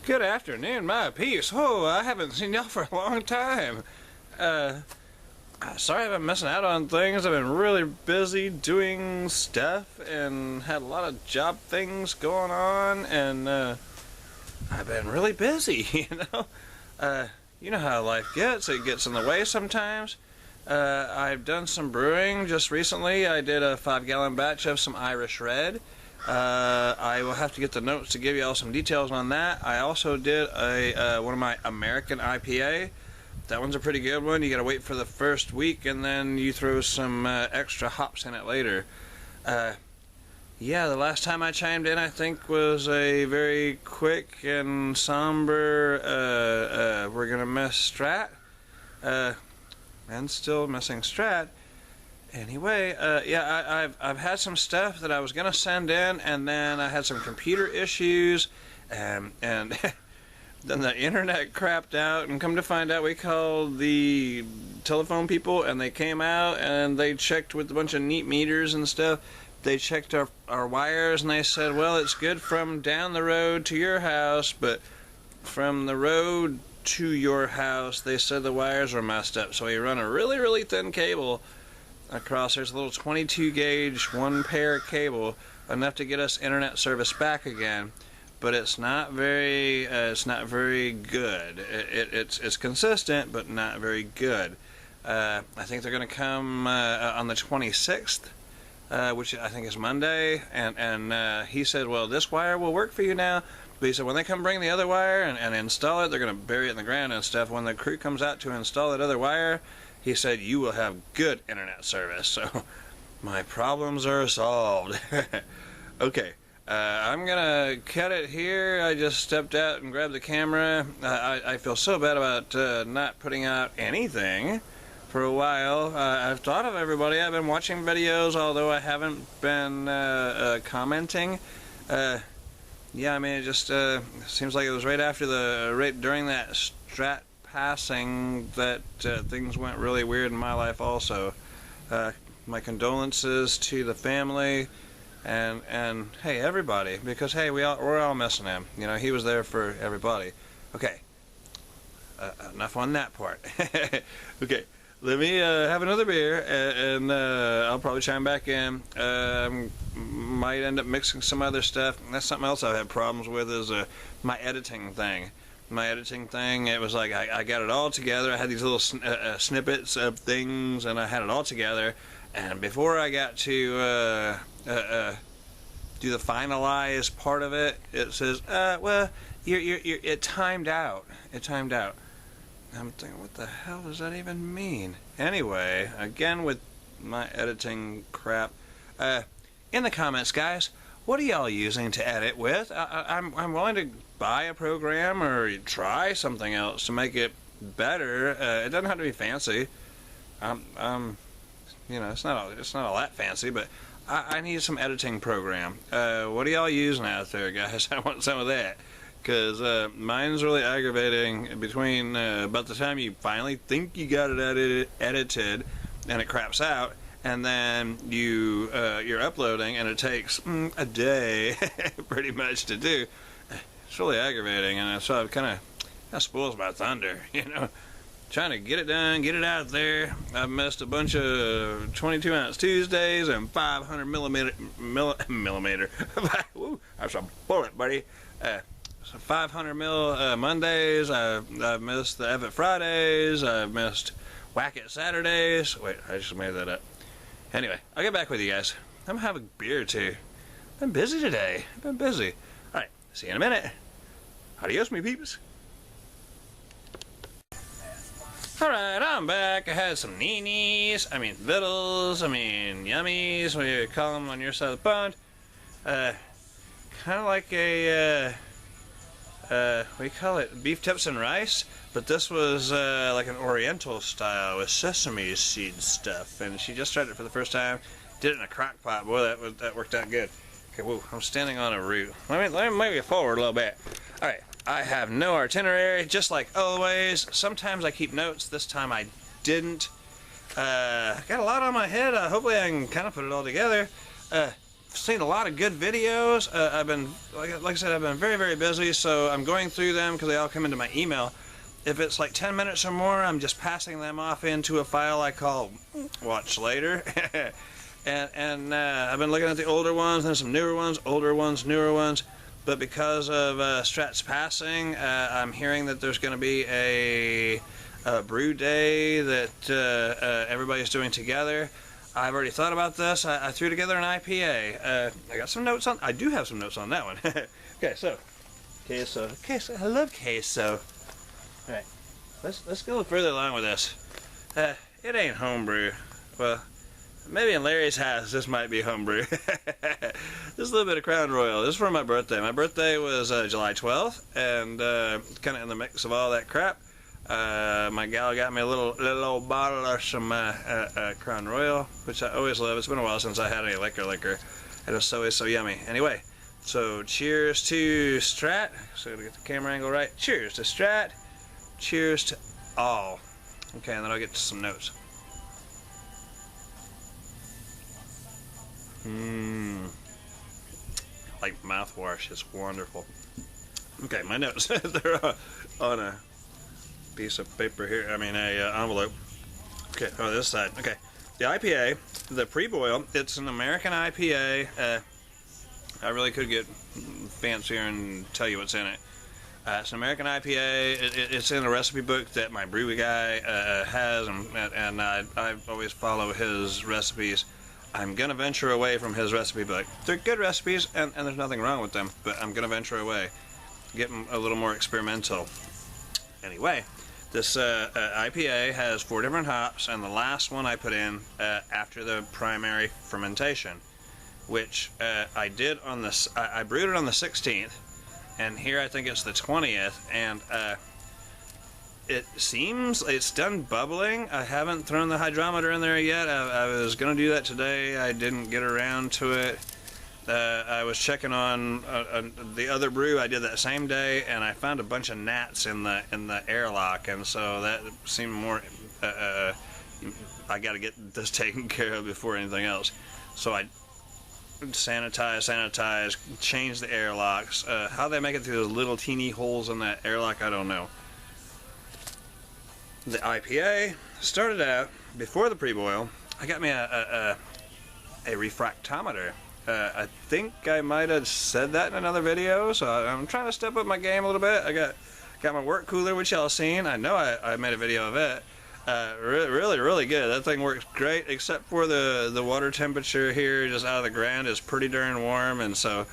Good afternoon, my peeps. Oh, I haven't seen y'all for a long time. Sorry I've been missing out on things. I've been really busy doing stuff and had a lot of job things going on, and I've been really busy, you know how life gets. It gets in the way sometimes. I've done some brewing just recently. I did a 5-gallon batch of some Irish Red. I will have to get the notes to give you all some details on that. I also did one of my American IPA. That one's a pretty good one. You gotta wait for the first week and then you throw some extra hops in it later. Yeah, the last time I chimed in I think was a very quick and somber we're gonna miss Strat. And still missing Strat. Anyway, yeah, I've had some stuff that I was gonna send in, and then I had some computer issues, and then the internet crapped out. And come to find out, we called the telephone people, and they came out and they checked with a bunch of neat meters and stuff. They checked our wires, and they said, well, it's good from down the road to your house, but from the road to your house, they said the wires were messed up. So we run a really, really thin cable across. There's a little 22 gauge 1-pair cable, enough to get us internet service back again, but it's not very good. It's consistent but not very good. I think they're going to come on the 26th, which I think is Monday, and he said, well, this wire will work for you now, but he said when they come bring the other wire and install it, they're going to bury it in the ground and stuff. When the crew comes out to install that other wire, he said you will have good internet service. So my problems are solved. Okay, I'm gonna cut it here. I just stepped out and grabbed the camera. I feel so bad about not putting out anything for a while. I've thought of everybody. I've been watching videos, although I haven't been commenting. Yeah, I mean, it just seems like it was right during that Strat passing that things went really weird in my life also. My condolences to the family and hey, everybody, because hey, we're all missing him. You know, he was there for everybody. Okay, enough on that part. Okay, let me have another beer and I'll probably chime back in. Might end up mixing some other stuff. That's something else I've had problems with, is my editing thing. It was like I got it all together. I had these little snippets of things, and I had it all together. And before I got to do the finalized part of it, it says, well, it timed out. It timed out. I'm thinking, what the hell does that even mean? Anyway, again with my editing crap. In the comments, guys, what are y'all using to edit with? I'm willing to buy a program or try something else to make it better. It doesn't have to be fancy. You know, it's not all that fancy, but I need some editing program. What are y'all using out there, guys? I want some of that, because mine's really aggravating. Between about the time you finally think you got it edited and it craps out, and then you're uploading and it takes a day pretty much to do. It's really aggravating, and so it kind of spoils my thunder, you know. Trying to get it done, get it out there. I've missed a bunch of 22-ounce Tuesdays and 500 millimeter. Woo, that's a bullet, buddy. So 500 mil Mondays. I've missed the Epic Fridays. I've missed Whack It Saturdays. Wait, I just made that up. Anyway, I'll get back with you guys. I'm gonna have a beer too. I've been busy today. I've been busy. Alright, see you in a minute. Adios, me peeps. Alright, I'm back. I had some vittles, yummies, what do you call them on your side of the pond? Kind of like a, what do you call it? Beef tips and rice, but this was like an oriental style with sesame seed stuff, and she just tried it for the first time. Did it in a crock pot. Boy, that worked out good. Okay, whoa, I'm standing on a root. Let me move you forward a little bit. Alright. I have no itinerary, just like always. Sometimes I keep notes. This time I didn't. Got a lot on my head. Hopefully I can kind of put it all together. seen a lot of good videos. I've been, like I said, I've been very, very busy, so I'm going through them because they all come into my email. If it's like 10 minutes or more, I'm just passing them off into a file I call Watch Later. and I've been looking at the older ones, and some newer ones, older ones, newer ones. But because of Strat's passing, I'm hearing that there's going to be a brew day that everybody's doing together. I've already thought about this. I threw together an IPA. I got some notes on. I do have some notes on that one. Okay, so queso. I love queso. All right, let's go further along with this. It ain't homebrew. Well, maybe in Larry's house this might be homebrew. Just a little bit of Crown Royal. This is for my birthday. My birthday was July 12th, and kind of in the mix of all that crap, my gal got me a little old bottle of some Crown Royal, which I always love. It's been a while since I had any liquor, and it's always so yummy. Anyway, so cheers to Strat. So to get the camera angle right. Cheers to Strat. Cheers to all. Okay, and then I'll get to some notes. Like mouthwash, it's wonderful. Okay, my notes. They're on a piece of paper here. I mean, a envelope. Okay, on this side. Okay, the IPA, the pre-boil. It's an American IPA. I really could get fancier and tell you what's in it. It's an American IPA. It's in a recipe book that my brewery guy has, and I always follow his recipes. I'm going to venture away from his recipe book. They're good recipes, and there's nothing wrong with them, but I'm going to venture away, get a little more experimental. Anyway, this IPA has 4 different hops, and the last one I put in after the primary fermentation, which I did on this. I brewed it on the 16th, and here I think it's the 20th, and it seems it's done bubbling. I haven't thrown the hydrometer in there yet. I was going to do that today. I didn't get around to it. I was checking on the other brew I did that same day, and I found a bunch of gnats in the airlock, and so that seemed more. I got to get this taken care of before anything else. So I sanitize, change the airlocks. How they make it through those little teeny holes in that airlock, I don't know. The IPA started out before the pre-boil. I got me a refractometer. I think I might have said that in another video, so I'm trying to step up my game a little bit. I got my work cooler, which y'all seen. I know I made a video of it. Really good. That thing works great, except for the water temperature here just out of the ground is pretty darn warm, and so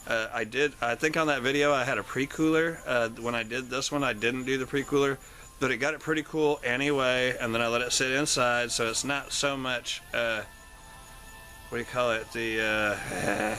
I think on that video I had a pre-cooler. When I did this one, I didn't do the pre-cooler, but it got it pretty cool anyway, and then I let it sit inside, so it's not so much, what do you call it, it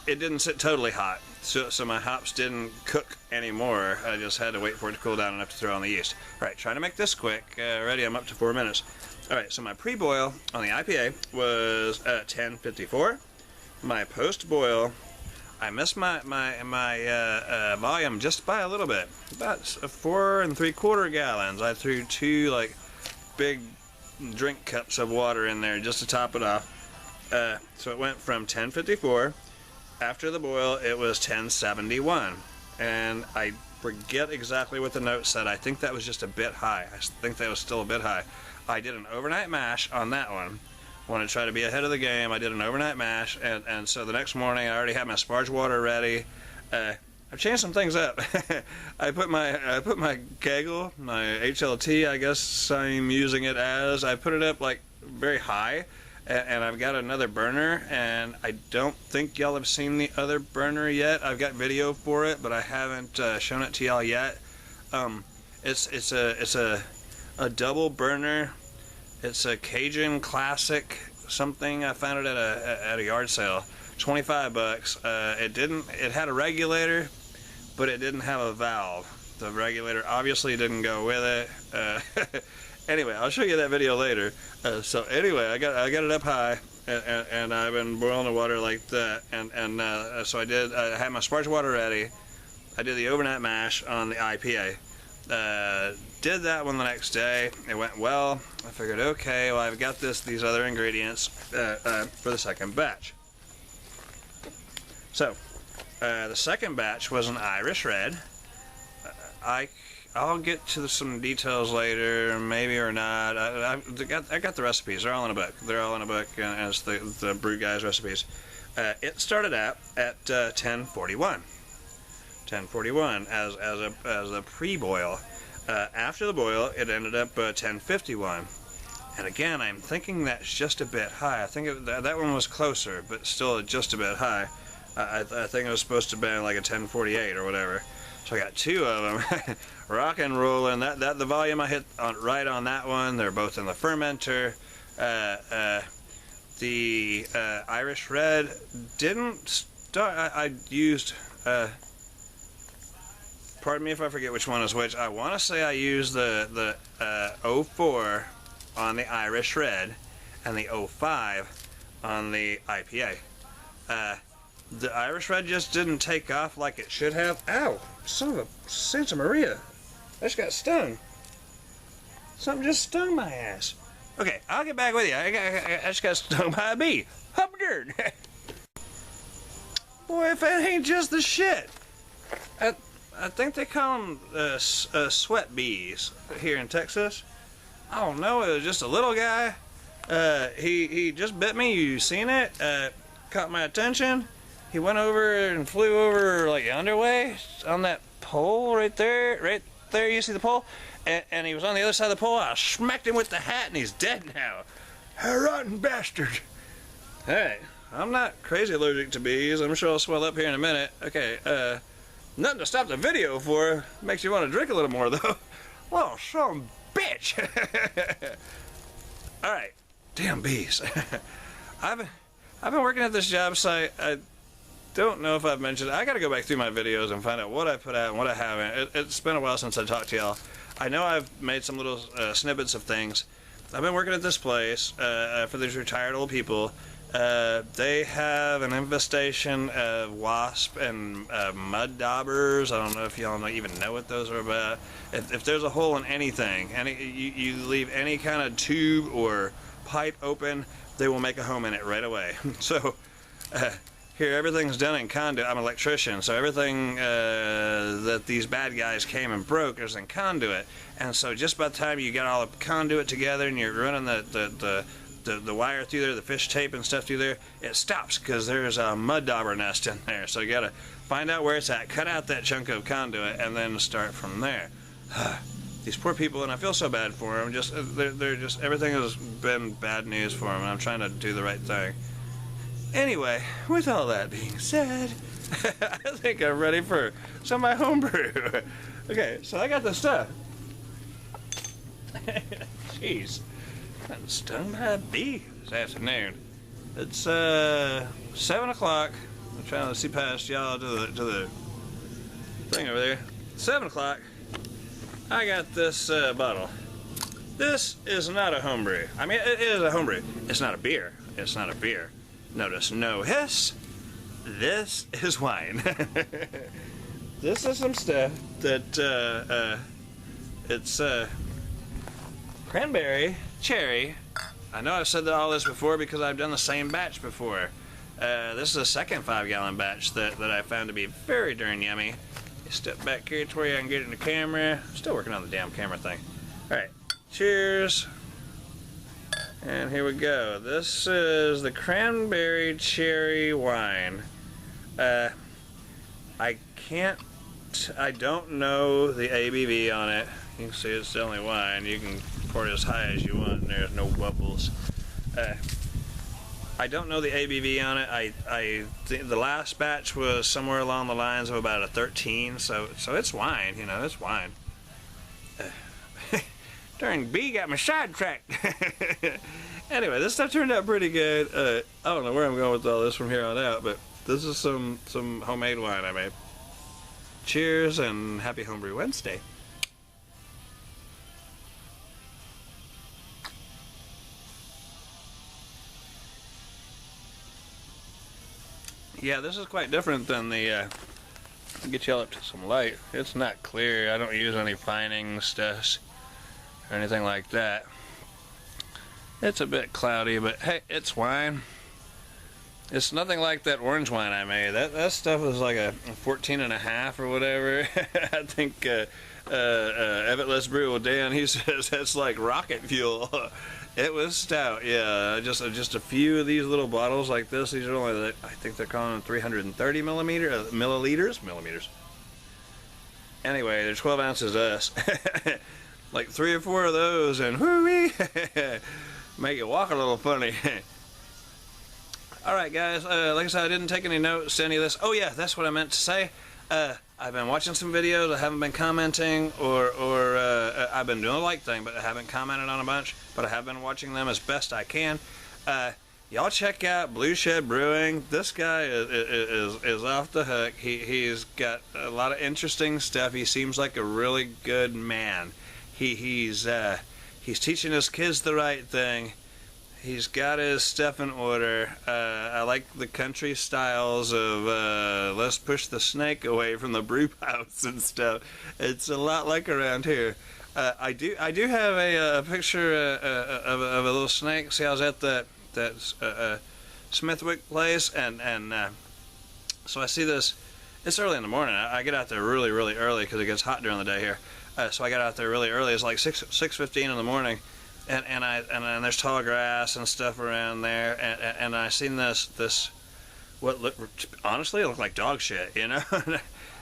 didn't sit totally hot, so my hops didn't cook anymore. I just had to wait for it to cool down enough to throw on the yeast. Alright, trying to make this quick. Ready, I'm up to 4 minutes. Alright, so my pre-boil on the IPA was at 10:54. My post-boil, I missed my volume just by a little bit, about 4 3/4 gallons. I threw 2 like big drink cups of water in there just to top it off. So it went from 10:54. After the boil, it was 10:71, and I forget exactly what the note said. I think that was just a bit high. I think that was still a bit high. I did an overnight mash on that one. Want to try to be ahead of the game. I did an overnight mash, and so the next morning I already had my sparge water ready. I've changed some things up. I put my kegel, my HLT, I guess I'm using it as. I put it up like very high, and I've got another burner, and I don't think y'all have seen the other burner yet. I've got video for it, but I haven't shown it to y'all yet. It's a double burner. It's a Cajun Classic something. I found it at a yard sale. 25 bucks. It had a regulator, but it didn't have a valve. The regulator obviously didn't go with it. Anyway, I'll show you that video later. So anyway, I got it up high, and I've been boiling the water like that, and so I had my sparge water ready. I did the overnight mash on the IPA. Did that one the next day. It went well. I figured, okay, well, I've got these other ingredients for the second batch. So, the second batch was an Irish Red. I'll get to some details later, maybe or not. I got the recipes. They're all in a book. They're all in a book as the brew guy's recipes. It started out at 1041. 1041 as a pre-boil. After the boil, it ended up 1051. And again, I'm thinking that's just a bit high. I think that one was closer, but still just a bit high. I think it was supposed to be like a 1048 or whatever. So I got two of them, rock and rolling. The volume I hit right on that one. They're both in the fermenter. The Irish Red didn't start. I used. Pardon me if I forget which one is which. I want to say I used the 04 on the Irish Red and the 05 on the IPA. The Irish Red just didn't take off like it should have. Ow! Son of a Santa Maria! I just got stung. Something just stung my ass. Okay, I'll get back with you. I just got stung by a bee. Hubbard! Boy, if that ain't just the shit. I think they call them sweat bees here in Texas. I don't know. It was just a little guy. He just bit me. You seen it? Caught my attention. He went over and flew over like yonder way on that pole right there. Right there, you see the pole? And he was on the other side of the pole. I smacked him with the hat, and he's dead now. A rotten bastard. Hey, I'm not crazy allergic to bees. I'm sure I'll swell up here in a minute. Okay, nothing to stop the video for. Makes you want to drink a little more, though. Well, some bitch. All right, damn bees. I've been working at this job site. I don't know if I've mentioned it. I got to go back through my videos and find out what I put out and what I haven't. It's been a while since I talked to y'all. I know I've made some little snippets of things. I've been working at this place for these retired old people. They have an infestation of wasp and mud daubers. I don't know if y'all even know what those are about. If there's a hole in anything, you leave any kind of tube or pipe open, they will make a home in it right away. So here, everything's done in conduit. I'm an electrician, so everything that these bad guys came and broke is in conduit. And so just by the time you get all the conduit together and you're running the wire through there, the fish tape and stuff through there, it stops because there's a mud dauber nest in there. So you gotta find out where it's at, cut out that chunk of conduit, and then start from there. These poor people, and I feel so bad for them. They're just everything has been bad news for them, and I'm trying to do the right thing. Anyway, with all that being said, I think I'm ready for some of my homebrew. Okay, so I got the stuff. Jeez, I'm stung by a bee this afternoon. It's 7 o'clock. I'm trying to see past y'all to the thing over there. 7 o'clock. I got this bottle. This is not a homebrew. I mean, it is a homebrew. It's not a beer. It's not a beer. Notice no hiss. This is wine. This is some stuff that it's cranberry, cherry. I know I've said all this before because I've done the same batch before. This is the second 5-gallon batch that I found to be very darn yummy. You step back here to where I can get in the camera. Still working on the damn camera thing. Alright, cheers. And here we go. This is the cranberry cherry wine. I don't know the ABV on it. You can see it's the only wine. You can pour it as high as you want and there's no bubbles. I don't know the ABV on it. The last batch was somewhere along the lines of about a 13, so it's wine, you know, it's wine. Darn bee got me sidetracked. Anyway, this stuff turned out pretty good. I don't know where I'm going with all this from here on out, but this is some homemade wine I made. Cheers and happy Homebrew Wednesday. Yeah, this is quite different than the, I'll get y'all up to some light. It's not clear. I don't use any fining stuff or anything like that. It's a bit cloudy, but hey, it's wine. It's nothing like that orange wine I made. That stuff was like a 14.5 or whatever. I think Evitt Let's Brew Dan, he says that's like rocket fuel. It was stout, yeah. Just a few of these little bottles like this. These are only, I think they're calling them 330 milliliters. Anyway, there's 12 ounces of us. Like 3 or 4 of those, and whoo-wee, make you walk a little funny. Alright guys, like I said, I didn't take any notes to any of this. Oh yeah, that's what I meant to say. I've been watching some videos, I haven't been commenting, or I've been doing the like thing, but I haven't commented on a bunch, but I have been watching them as best I can. Y'all check out Blue Shed Brewing. This guy is off the hook. He's got a lot of interesting stuff. He seems like a really good man. He's teaching his kids the right thing. He's got his stuff in order. I like the country styles of let's push the snake away from the brew house and stuff. It's a lot like around here. I do have a picture of a little snake. See, I was at that Smithwick place, and so I see this. It's early in the morning. I get out there really early because it gets hot during the day here. So I got out there really early. It's like 6:15 in the morning. And there's tall grass and stuff around there, and I seen this what honestly it looked like dog shit, you know. And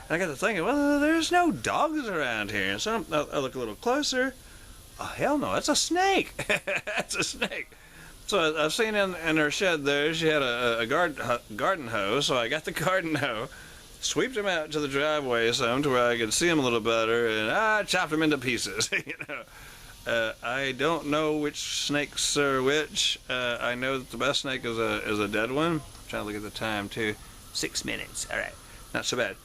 I got to thinking, well, there's no dogs around here. So I look a little closer. Oh hell no, that's a snake. That's a snake. So I've seen in her shed there, she had a garden hoe. So I got the garden hoe, sweeped him out to the driveway some to where I could see him a little better, and I chopped him into pieces, you know. I don't know which snakes are which. I know that the best snake is a dead one. I'm trying to look at the time too. 6 minutes. All right, not so bad.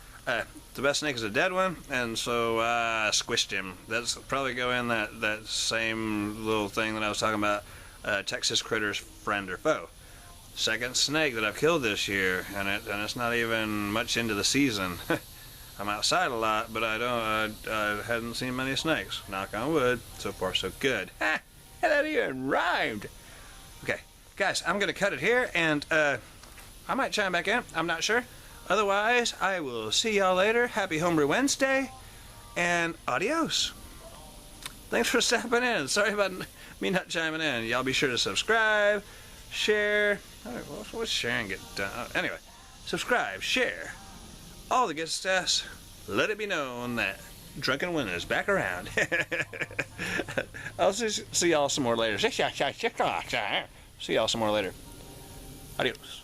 The best snake is a dead one, and so I squished him. That's probably go in that same little thing that I was talking about. Texas Critters Friend or Foe. Second snake that I've killed this year, and it's not even much into the season. I'm outside a lot, but I hadn't seen many snakes. Knock on wood. So far, so good. Ha! That even rhymed. Okay, guys, I'm gonna cut it here, and I might chime back in. I'm not sure. Otherwise, I will see y'all later. Happy Homebrew Wednesday, and adios. Thanks for stopping in. Sorry about me not chiming in. Y'all be sure to subscribe, share. What's sharing get done? Anyway, subscribe, share. All the good stuff. Let it be known that Drunken Winter is back around. I'll see y'all some more later. See y'all some more later. Adios.